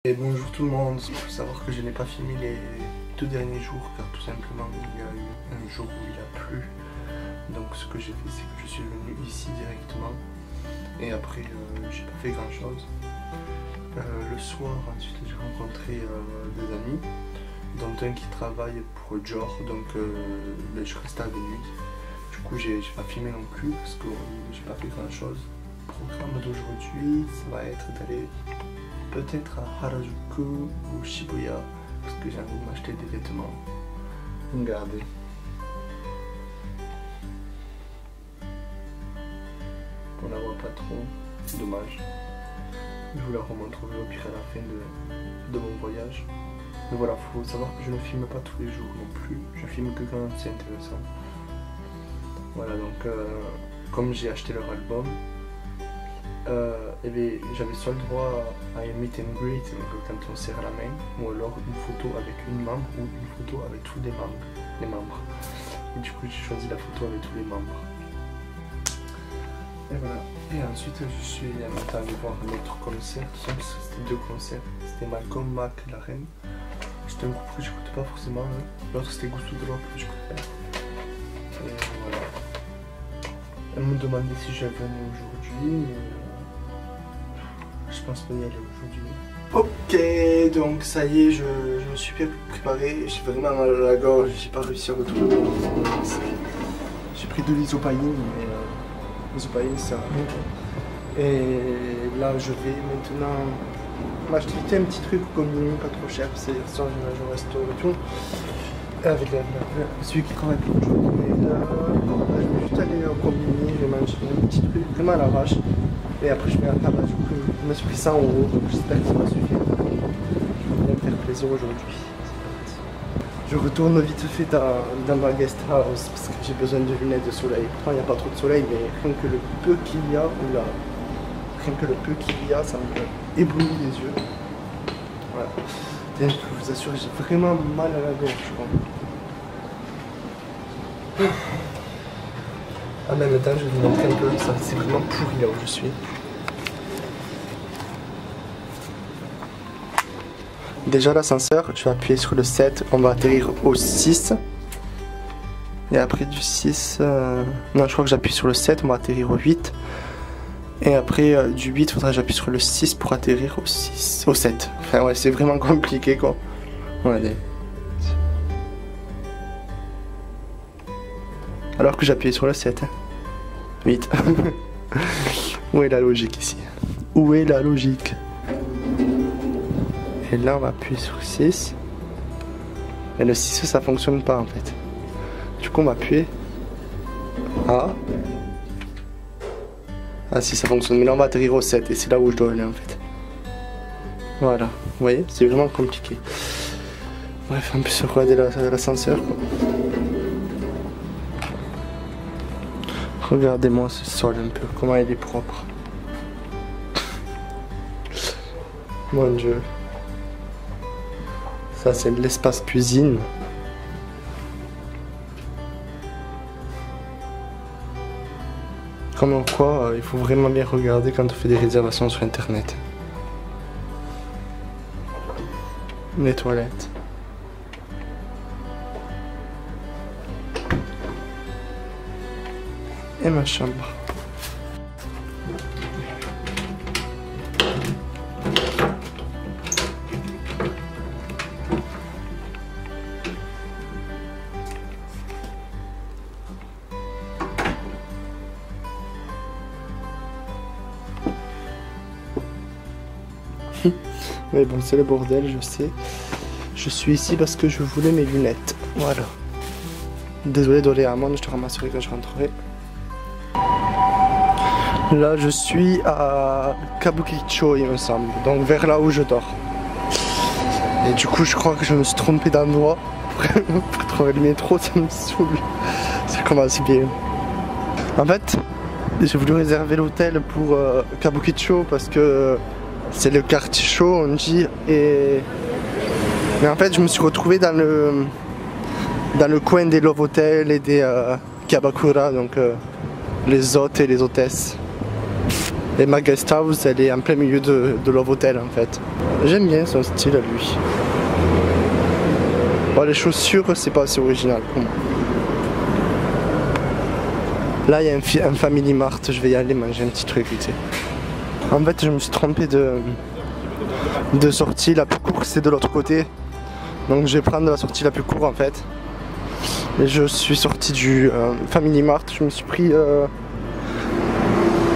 Et bonjour tout le monde, il faut savoir que je n'ai pas filmé les 2 derniers jours car tout simplement il y a eu un jour où il a plu. Donc ce que j'ai fait c'est que je suis venu ici directement et après j'ai pas fait grand chose. Le soir ensuite j'ai rencontré des amis dont un qui travaille pour Dior, donc je reste avec lui. Du coup j'ai pas filmé non plus parce que j'ai pas fait grand chose. Le programme d'aujourd'hui ça va être d'aller peut-être à Harajuku ou Shibuya parce que j'ai envie de m'acheter des vêtements. Regardez. On la voit pas trop, dommage. Je vous la remontrerai au pire à la fin de mon voyage. Mais voilà, faut savoir que je ne filme pas tous les jours non plus. Je filme que quand c'est intéressant. Voilà, donc comme j'ai acheté leur album, j'avais soit le droit à un meet and greet, donc quand on serre la main, ou alors une photo avec une membre ou une photo avec tous les membres. Et du coup j'ai choisi la photo avec tous les membres. Et voilà. Et ensuite je suis maintenant allé voir un autre concert, c'était 2 concerts, c'était Malcolm Mac La Reine. C'était un groupe que j'écoute pas forcément, hein. L'autre c'était Gusto Drop que je préfère. Et voilà. Elle me demandait si je venais aujourd'hui, mais je pense pas y aller aujourd'hui. Ok, donc ça y est, je me suis bien préparé. J'ai vraiment mal à la gorge, j'ai pas réussi à retrouver mon masque. J'ai pris de l'isopaïne, mais l'isopaïne ça va rien. Et là, je vais maintenant m'acheter un petit truc comme pas trop cher. C'est ça, je reste et tout. Avec celui qui travaille pour le jour. Mais là, je vais juste aller au combini, je vais manger un petit truc vraiment à l'arrache. Et après je vais à table, du coup je me suis pris 100 €, donc j'espère que ça va suffire. Je vais me faire plaisir aujourd'hui. Je retourne vite fait dans ma guest house parce que j'ai besoin de lunettes de soleil. Pourtant il n'y a pas trop de soleil, mais rien que le peu qu'il y a, ça me éblouit les yeux. Voilà. Et je vous assure, j'ai vraiment mal à la gorge, je crois. En même temps, je vais vous montrer un peu, ça c'est vraiment pourri là où je suis. Déjà l'ascenseur, je vais appuyer sur le 7, on va atterrir au 6. Et après du 6, non je crois que j'appuie sur le 7, on va atterrir au 8. Et après du 8, il faudra que j'appuie sur le 6 pour atterrir au 7. Enfin ouais, c'est vraiment compliqué quoi. Ouais, alors que j'appuie sur le 7. Hein. 8. Où est la logique ici? Où est la logique? Et là on va appuyer sur 6. Et le 6 ça fonctionne pas en fait. Du coup on va appuyer. Ah si ça fonctionne, mais là on va atterrir au 7 et c'est là où je dois aller en fait. Voilà, vous voyez, c'est vraiment compliqué. Bref, en plus regardez l'ascenseur quoi. Regardez-moi ce sol un peu, comment il est propre. Mon Dieu. Ça c'est de l'espace cuisine. Comme quoi, il faut vraiment bien regarder quand on fait des réservations sur internet. Les toilettes. Et ma chambre. Mais bon, c'est le bordel, je sais. Je suis ici parce que je voulais mes lunettes. Voilà. Désolé Doréamon, je te ramasserai quand je rentrerai. Là, je suis à Kabukicho, il me semble. Donc vers là où je dors. Et du coup, je crois que je me suis trompé d'endroit. Pour trouver le métro, ça me saoule. Ça commence bien. En fait, j'ai voulu réserver l'hôtel pour Kabukicho parce que c'est le quartier chaud, on dit. Mais en fait, je me suis retrouvé dans le coin des Love Hotels et des Kabakura, donc les hôtes et les hôtesses. Et ma guest house, elle est en plein milieu de Love Hotel en fait. J'aime bien son style à lui. Bon, les chaussures, c'est pas assez original pour moi. Là, il y a un Family Mart, je vais y aller manger un petit truc vite. En fait, je me suis trompé de sortie. La plus courte, c'est de l'autre côté. Donc, je vais prendre la sortie la plus courte en fait. Et je suis sorti du Family Mart. Je me suis pris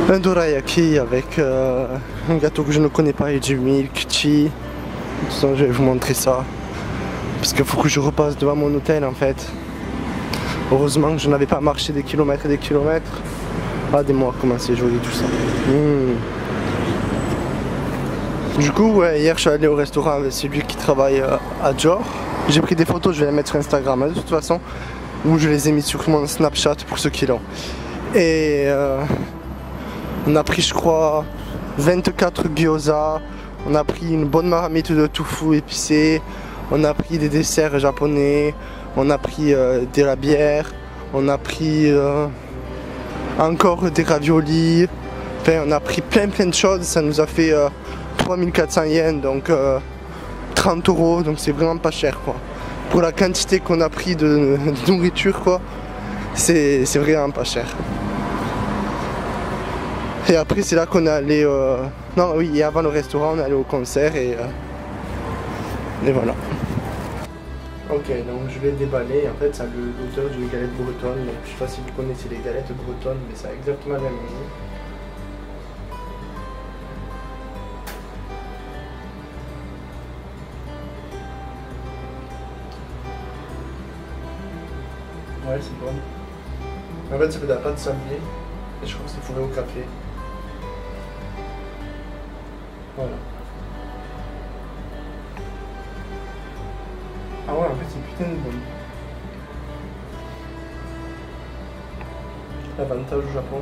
un dorayaki avec un gâteau que je ne connais pas et du milk tea. De toute façon, je vais vous montrer ça. Parce qu'il faut que je repasse devant mon hôtel en fait. Heureusement que je n'avais pas marché des kilomètres et des kilomètres. Regardez-moi comment c'est joli tout ça. Du coup, ouais, hier je suis allé au restaurant avec celui qui travaille à Dior. J'ai pris des photos, je vais les mettre sur Instagram de toute façon. Ou je les ai mis sur mon Snapchat pour ceux qui l'ont. Et on a pris je crois 24 gyoza. On a pris une bonne marmite de tofu épicé. On a pris des desserts japonais. On a pris de la bière. On a pris encore des raviolis. Enfin, on a pris plein de choses. Ça nous a fait 3400 yens, donc 30 €. Donc c'est vraiment pas cher quoi. Pour la quantité qu'on a pris de nourriture quoi. C'est vraiment pas cher. Et après c'est là qu'on est allé non oui, et avant le restaurant on est allé au concert et voilà. Ok, donc je vais déballer. En fait c'est l'auteur d'une galette bretonne. Je sais pas si vous connaissez les galettes bretonnes, mais ça a exactement la même idée. Ouais, c'est bon. En fait, ça fait de la pâte sablée. Et je crois que c'est fourré au café. Voilà. Ah ouais, en fait, c'est putain de bon. L'avantage au Japon,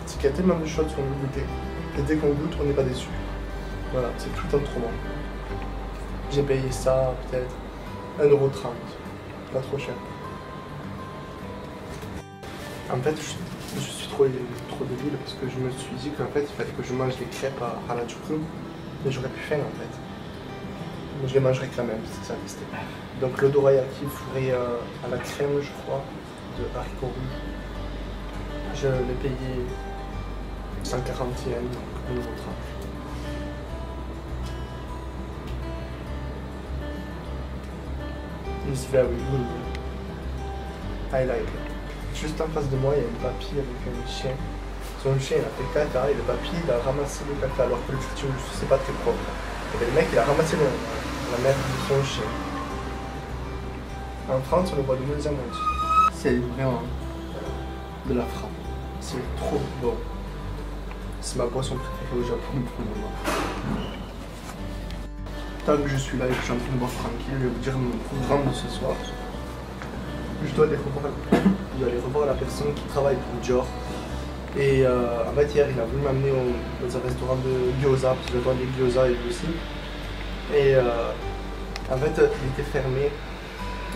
c'est qu'il y a tellement de choses qu'on veut goûter. Et dès qu'on goûte, on n'est pas déçu. Voilà, c'est tout le temps trop bon. J'ai payé ça peut-être 1,30 €. Pas trop cher. En fait, je suis trop débile parce que je me suis dit qu'en fait, il fallait que je mange les crêpes à Harajuku, mais j'aurais plus faim en fait. Mais je les mangerai quand même, c'est ça restait. Donc le dorayaki fourré à la crème, je crois, de haricots rouges. Je l'ai payé 140 yens, donc 1,30 €. It's very good. I like it. Juste en face de moi, il y a une papy avec un chien. Son chien, il a fait caca et le papy, il a ramassé le caca alors que le c'est pas très propre. Et bien, le mec, il a ramassé la merde de son chien. En France, on le voit de moins en moins. C'est vraiment de la frappe. C'est trop bon. C'est ma boisson préférée au Japon pour le moment. Tant que je suis là et que je suis en train de boire tranquille, je vais vous dire mon programme de ce soir. Je dois aller revoir la personne qui travaille pour Dior. Et en fait hier il a voulu m'amener dans un restaurant de gyoza, parce que j'adore les gyoza et lui aussi. Et en fait il était fermé.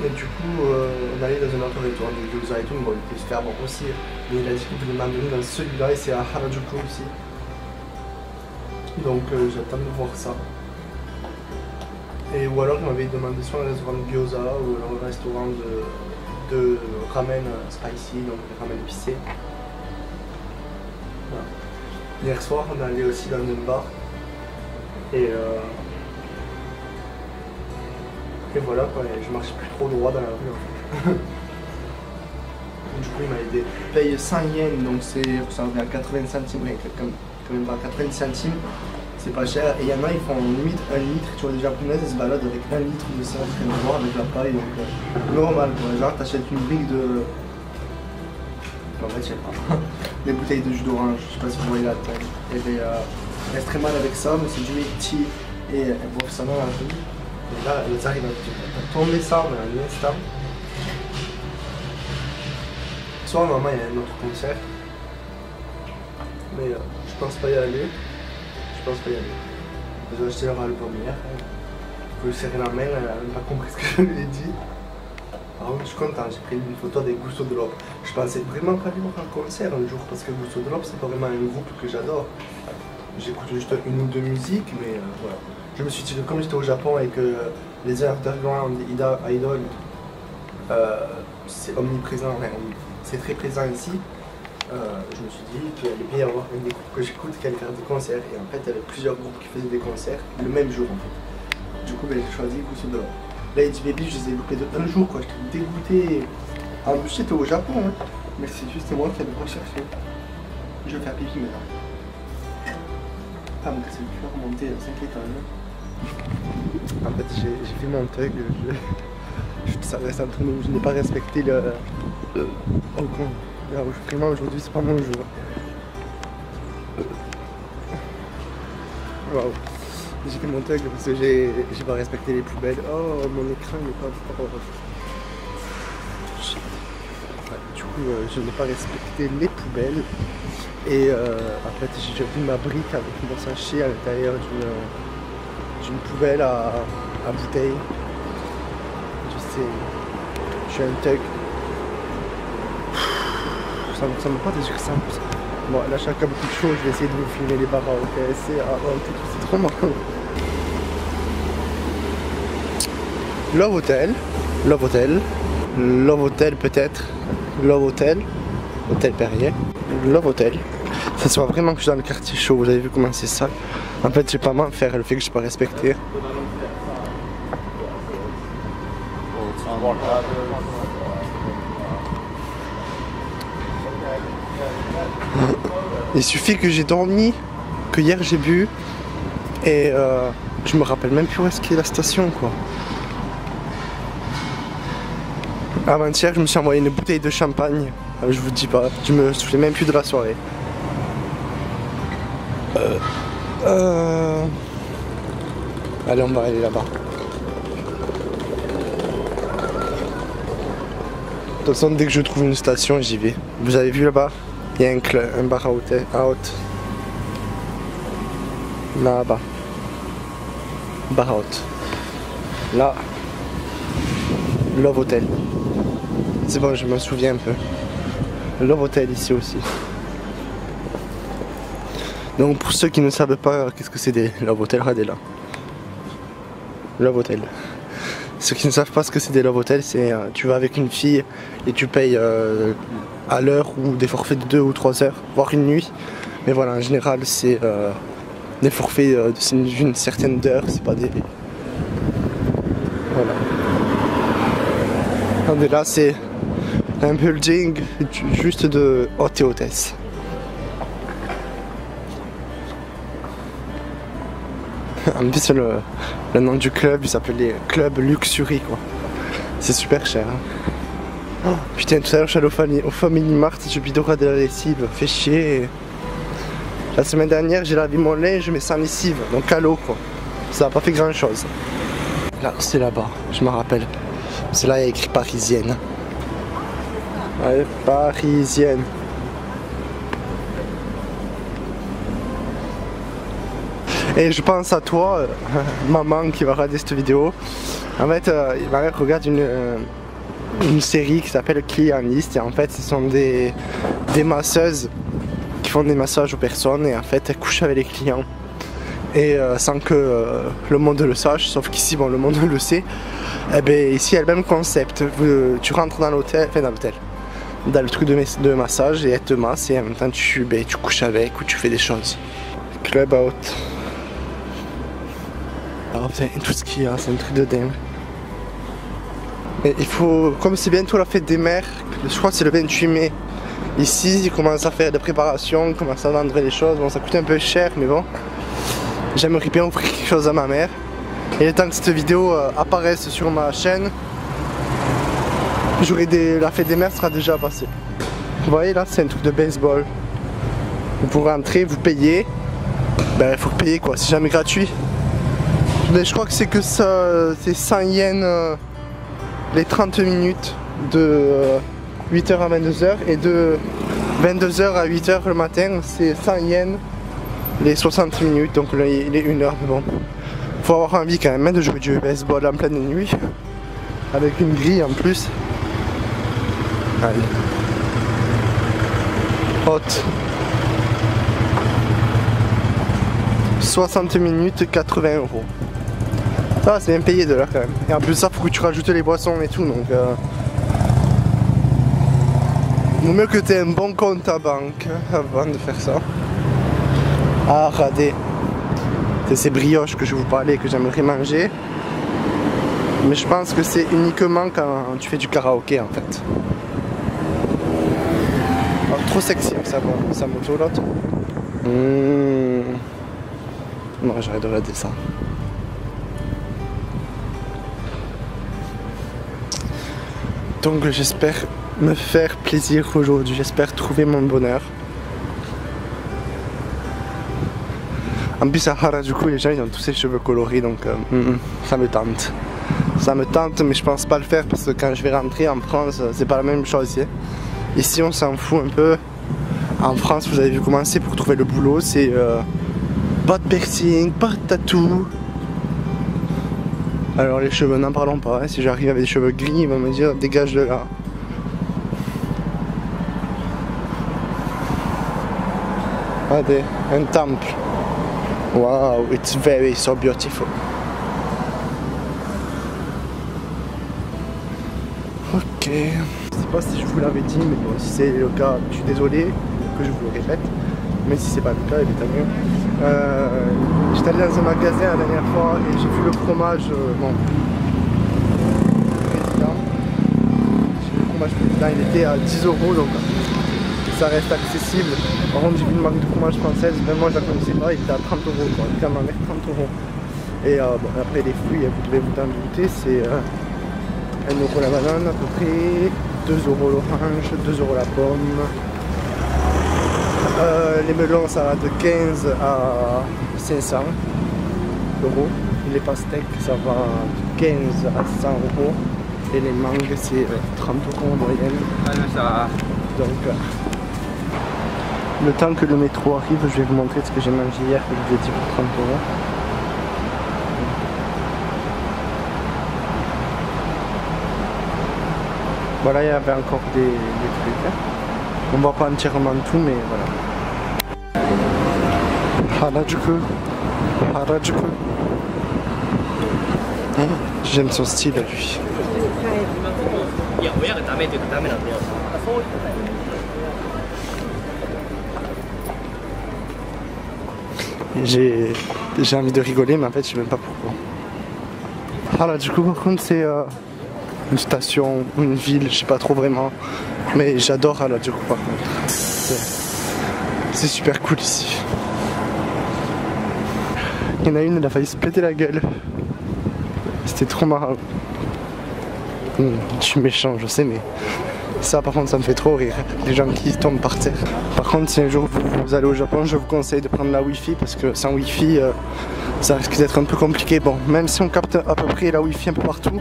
Et du coup on allait dans un autre restaurant de gyoza et tout, mais bon il était super bon aussi. Mais il a dit qu'il voulait m'amener dans celui-là et c'est à Harajuku aussi. Donc j'attends de voir ça. Et ou alors il m'avait demandé soit un restaurant de gyoza ou alors un restaurant de ramen spicy, donc des ramen épicés. Voilà. Hier soir on est allé aussi dans un bar et voilà quoi, je marche plus trop droit dans la rue en fait. Du coup il m'a aidé. Je paye 100 yens, donc ça revient à 80 centimes, ouais, quand même pas 80 centimes. C'est pas cher, et il y en a, ils font limite 1 litre, tu vois, les japonaises, ils se baladent avec 1 litre de ça en train de boire avec la paille, donc normal quoi, genre t'achètes une brique de... En fait, je sais pas, des bouteilles de jus d'orange, je sais pas si vous voyez la taille, et bien, elles se très mal avec ça, mais c'est du milk tea, et elles boivent ça dans la rue, et là, elles arrivent à tomber ça en un instant. Soit maman, il y a un autre concert, mais je pense pas y aller. Je pense pas y aller. J'ai acheté leur album hier. Je lui ai serré la main, elle n'a même pas compris ce que je lui ai dit. Alors je suis content, j'ai pris une photo avec Gusto de l'Op. Je pensais vraiment pas aller voir un concert un jour parce que Gusto de l'Op c'est pas vraiment un groupe que j'adore. j'écoute juste une ou deux musiques, mais voilà. Je me suis dit que comme j'étais au Japon et que les underground idols, c'est omniprésent, c'est très présent ici, je me suis dit qu'il allait bien y avoir une des groupes que j'écoute qui allait faire des concerts. Et en fait, il y avait plusieurs groupes qui faisaient des concerts le même jour en fait. Du coup, j'ai choisi Gousou Drop. Lady Baby, je les ai loupés de un jour, quoi. J'étais dégoûté. En plus, j'étais au Japon, hein. Mais c'est juste moi qui avais recherché. Je vais faire pipi maintenant. Ah, mais c'est le cœur remonter 5 étoiles. En fait, j'ai fait mon tug. Ça reste entre nous. Je n'ai pas respecté le. Oh, con. Vraiment, aujourd'hui, c'est pas mon jour. Waouh. J'ai fait mon tug parce que j'ai pas respecté les poubelles. Oh, mon écran n'est pas fort. Ouais, du coup, je n'ai pas respecté les poubelles. Et en fait, j'ai vu ma brique avec mon sachet à l'intérieur d'une poubelle à bouteilles. Je suis un thug. Ça me pas des yeux simples. Bon, là, chacun a beaucoup de choses. Je vais essayer de vous filmer les barres à OKS. C'est trop marrant. Love Hotel. Love Hotel. Love Hotel peut-être. Love Hotel. Hôtel Perrier. Love Hotel. Ça se voit vraiment que je suis dans le quartier chaud. Vous avez vu comment c'est sale. En fait, j'ai pas mal faire le fait que je n'ai pas respecté. Il suffit que j'ai dormi, que hier j'ai bu, et je me rappelle même plus où est-ce qu'est la station, quoi. Avant-hier, je me suis envoyé une bouteille de champagne, je vous dis pas, je me souviens même plus de la soirée. Allez, on va aller là-bas. De toute façon, dès que je trouve une station, j'y vais. Vous avez vu là-bas? Il y a un bar à out. Là-bas. Bar out. Là. Love Hotel. C'est bon, je me souviens un peu. Love Hotel ici aussi. Donc pour ceux qui ne savent pas qu'est-ce que c'est des Love Hotel, regardez là. Love Hotel. Ceux qui ne savent pas ce que c'est des Love Hotel, c'est tu vas avec une fille et tu payes à l'heure ou des forfaits de 2 ou 3 heures, voire une nuit. Mais voilà, en général, c'est des forfaits d'une certaine heure, c'est pas des. Voilà. Regardez là, c'est un building juste de hôte et hôtesse. En plus, le nom du club, il s'appelait Club Luxury, quoi. C'est super cher. Hein. Oh, putain, tout à l'heure, je suis allé au Family Mart, j'ai oublié de regarder la lessive, fait chier. La semaine dernière, j'ai lavé mon linge, mais sans lessive, donc à l'eau, quoi. Ça n'a pas fait grand chose. Là, c'est là-bas, je me rappelle. C'est là, il y a écrit parisienne. Ouais, parisienne. Et je pense à toi, maman qui va regarder cette vidéo. En fait, ma mère regarde une série qui s'appelle Client-List. Et en fait, ce sont des masseuses qui font des massages aux personnes. Et en fait, elles couchent avec les clients. Et sans que le monde le sache, sauf qu'ici, bon, le monde le sait. Et bien, ici, il y a le même concept. Tu rentres dans l'hôtel, enfin dans l'hôtel, dans le truc de massage et elle te masse. Et en même temps, tu couches avec ou tu fais des choses. Club out. Alors, putain, tout ce qu'il y a, c'est un truc de dingue. Mais il faut, comme c'est bientôt la fête des mères, je crois que c'est le 28 mai. Ici, ils commencent à faire des préparations, ils commencent à vendre les choses. Bon, ça coûte un peu cher, mais bon. J'aimerais bien offrir quelque chose à ma mère. Et le temps que cette vidéo apparaisse sur ma chaîne, la fête des mères sera déjà passée. Vous voyez là, c'est un truc de baseball. Vous rentrez, vous payez. Ben, il faut payer quoi, c'est jamais gratuit. Mais je crois que c'est que ça, c'est 100 yens les 30 minutes de 8h à 22h et de 22h à 8h le matin, c'est 100 yens les 60 minutes, donc là il est 1h, mais bon. Faut avoir envie quand même de jouer du baseball en pleine nuit, avec une grille en plus. Allez. Hot. 60 minutes, 80 €. Ah, c'est bien payé de là quand même. Et en plus ça, faut que tu rajoutes les boissons et tout, donc vaut mieux que tu aies un bon compte à banque avant de faire ça. Ah, regardez. C'est ces brioches que je vous parlais, que j'aimerais manger. Mais je pense que c'est uniquement quand tu fais du karaoké en fait. Oh, trop sexy sa moto l'autre. Non, j'arrête de regarder ça. Donc j'espère me faire plaisir aujourd'hui, j'espère trouver mon bonheur. En plus à Harajuku, les gens ils ont tous ces cheveux colorés, donc ça me tente. Ça me tente, mais je pense pas le faire parce que quand je vais rentrer en France, c'est pas la même chose. Ici on s'en fout un peu. En France, vous avez vu comment c'est pour trouver le boulot, c'est pas de piercing, pas de tatou. Alors les cheveux, n'en parlons pas, hein. Si j'arrive avec des cheveux gris, ils vont me dire dégage de là. Regardez, un temple. Wow, it's very so beautiful. Ok. Je sais pas si je vous l'avais dit, mais bon, si c'est le cas, je suis désolé que je vous le répète. Mais si c'est pas le cas, il est tant mieux. J'étais allé dans un magasin la dernière fois et j'ai vu le fromage, bon, président. J'ai vu le fromage président, il était à 10 €, donc ça reste accessible. Par contre, j'ai vu une marque de fromage française, même moi je la connaissais pas, il était à 30 €, quoi. Il était à ma mère 30 €. Et bon, après les fruits, vous devez vous en douter, c'est 1 € la banane à peu près, 2 € l'orange, 2 € la pomme. Les melons ça va de 15 à 500 €. Les pastèques ça va de 15 à 100 €. Et les mangues c'est 30 € en moyenne. Donc le temps que le métro arrive, je vais vous montrer ce que j'ai mangé hier que je vous ai dit pour 30 €. Voilà, il y avait encore des trucs. Hein. On voit pas entièrement tout, mais voilà. Harajuku. Harajuku. J'aime son style à lui. J'ai envie de rigoler, mais en fait je sais même pas pourquoi. Harajuku par contre c'est une station, une ville, je sais pas trop vraiment. Mais j'adore Harajuku par contre. C'est super cool ici. Il y en a une, elle a failli se péter la gueule. C'était trop marrant. Je suis méchant, je sais, mais ça par contre ça me fait trop rire. Les gens qui tombent par terre. Par contre, si un jour vous allez au Japon, je vous conseille de prendre la Wi-Fi parce que sans Wi-Fi, ça risque d'être un peu compliqué. Bon, même si on capte à peu près la Wi-Fi un peu partout,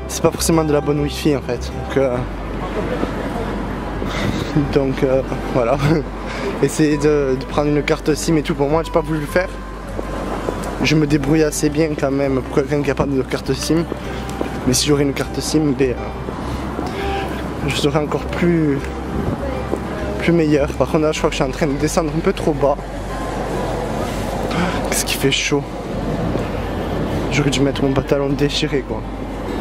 c'est pas forcément de la bonne Wi-Fi en fait. Donc voilà. Essayez de prendre une carte SIM et tout. Pour moi, j'ai pas voulu le faire. Je me débrouille assez bien quand même pour quelqu'un qui n'a pas de carte SIM. Mais si j'aurais une carte SIM, je serais encore plus meilleur. Par contre là je crois que je suis en train de descendre un peu trop bas. Qu'est-ce qui fait chaud. J'aurais dû mettre mon pantalon déchiré quoi.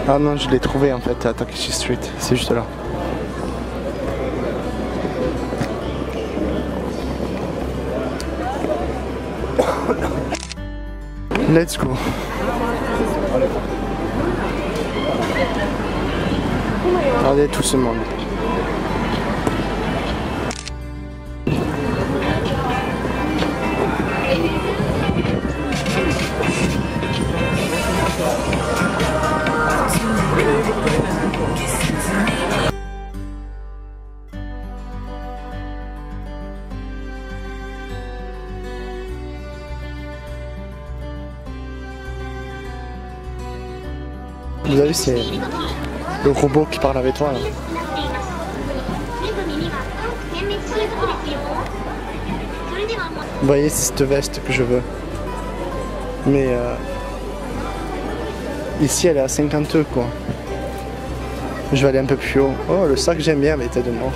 Ah non, je l'ai trouvé en fait à Takeshi Street. C'est juste là. Let's go. Regardez tout ce monde. Vous avez vu, c'est le robot qui parle avec toi là. Vous voyez, c'est cette veste que je veux. Mais ici elle est à 50 € quoi. Je vais aller un peu plus haut. Oh, le sac j'aime bien, mais tête de mort.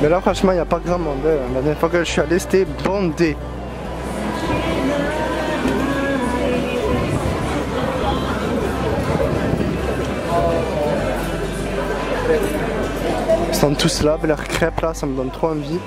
Mais là franchement il n'y a pas grand monde. La dernière fois que je suis allé c'était bondé. Ils sont tous là, leurs crêpes là, ça me donne trop envie.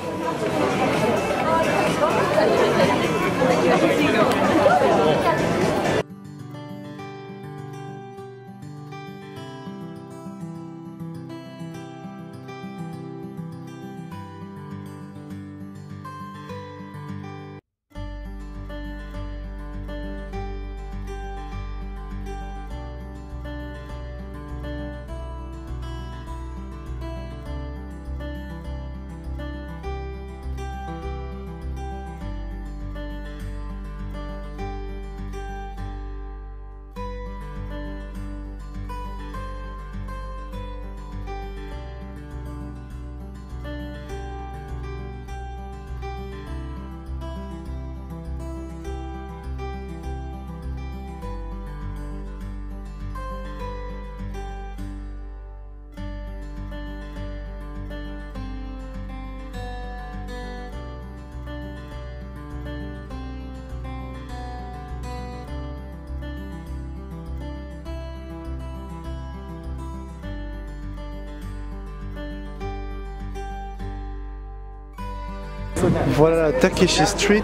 Voilà la Takeshi Street.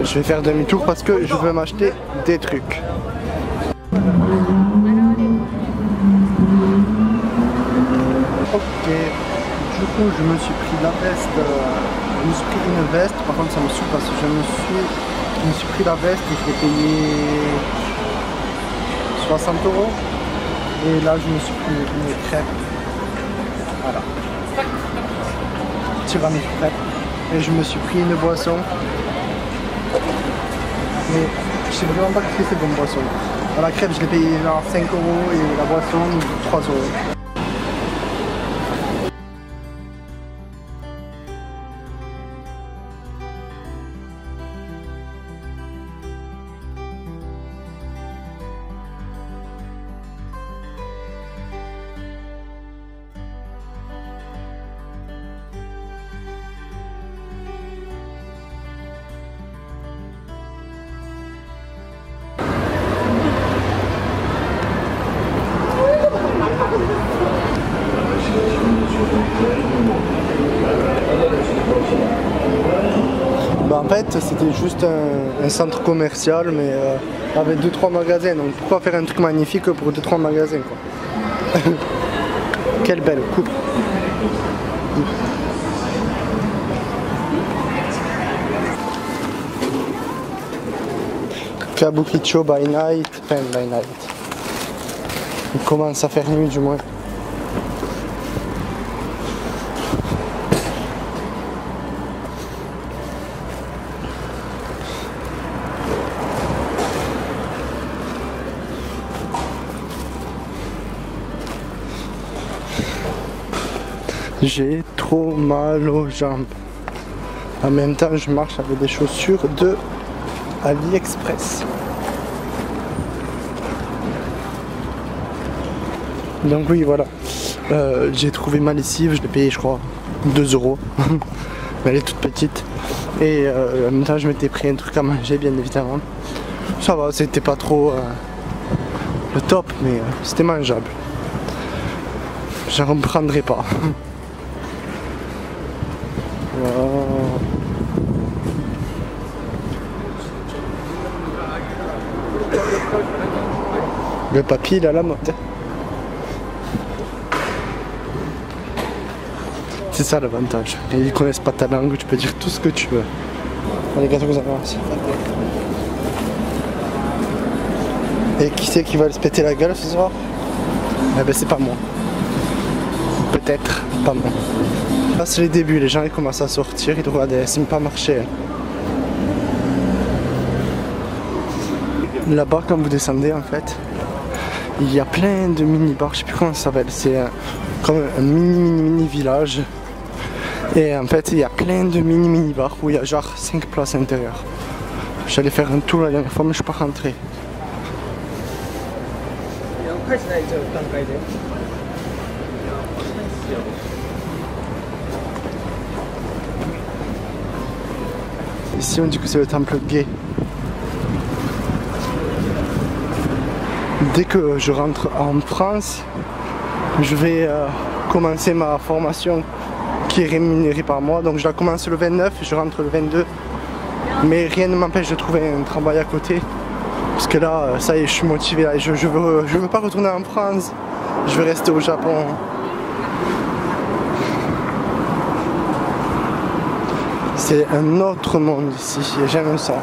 Je vais faire demi-tour parce que je veux m'acheter des trucs. Ok, du coup je me suis pris la veste, je me suis pris une veste, par contre ça me saoule parce que je me suis pris la veste et je l'ai payé 60 €. Et là je me suis pris une crêpe. Voilà. Tiramisu crêpe. Et je me suis pris une boisson. Mais je sais vraiment pas ce que c'est comme boisson. La crêpe je l'ai payé genre 5 € et la boisson 3 €. Bah en fait c'était juste un centre commercial mais avec 2-3 magasins, donc pourquoi faire un truc magnifique pour 2-3 magasins quoi. Quelle belle coupe. Kabukicho by night, enfin by night. Il commence à faire nuit du moins. J'ai trop mal aux jambes. En même temps, je marche avec des chaussures de AliExpress. Donc oui, voilà. J'ai trouvé ma lessive, je l'ai payé je crois 2 €. Mais elle est toute petite. Et en même temps, je m'étais pris un truc à manger, bien évidemment. Ça va, c'était pas trop le top, mais c'était mangeable. J'en reprendrai pas. Wow. Le papy il a la mode. C'est ça l'avantage. Et ils connaissent pas ta langue, tu peux dire tout ce que tu veux. Allez, gâteaux que ça avance. Et qui c'est qui va se péter la gueule ce soir? Eh ben c'est pas moi. Peut-être pas moi. Là c'est les débuts, les gens ils commencent à sortir, ils doivent regarder, ça ne pas marcher. Là-bas quand vous descendez en fait, il y a plein de mini-bars, je sais plus comment ça s'appelle, c'est comme un mini village. Et en fait il y a plein de mini-bars où il y a genre 5 places à l'intérieur. J'allais faire un tour la dernière fois mais je suis pas rentré. Ici on dit que c'est le temple gay. Dès que je rentre en France, je vais commencer ma formation qui est rémunérée par mois. Donc je la commence le 29 et je rentre le 22. Mais rien ne m'empêche de trouver un travail à côté. Parce que là, ça y est, je suis motivé. Là, je veux pas retourner en France. Je vais rester au Japon. C'est un autre monde ici et j'aime ça.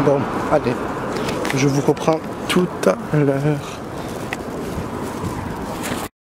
Bon, allez, je vous reprends tout à l'heure.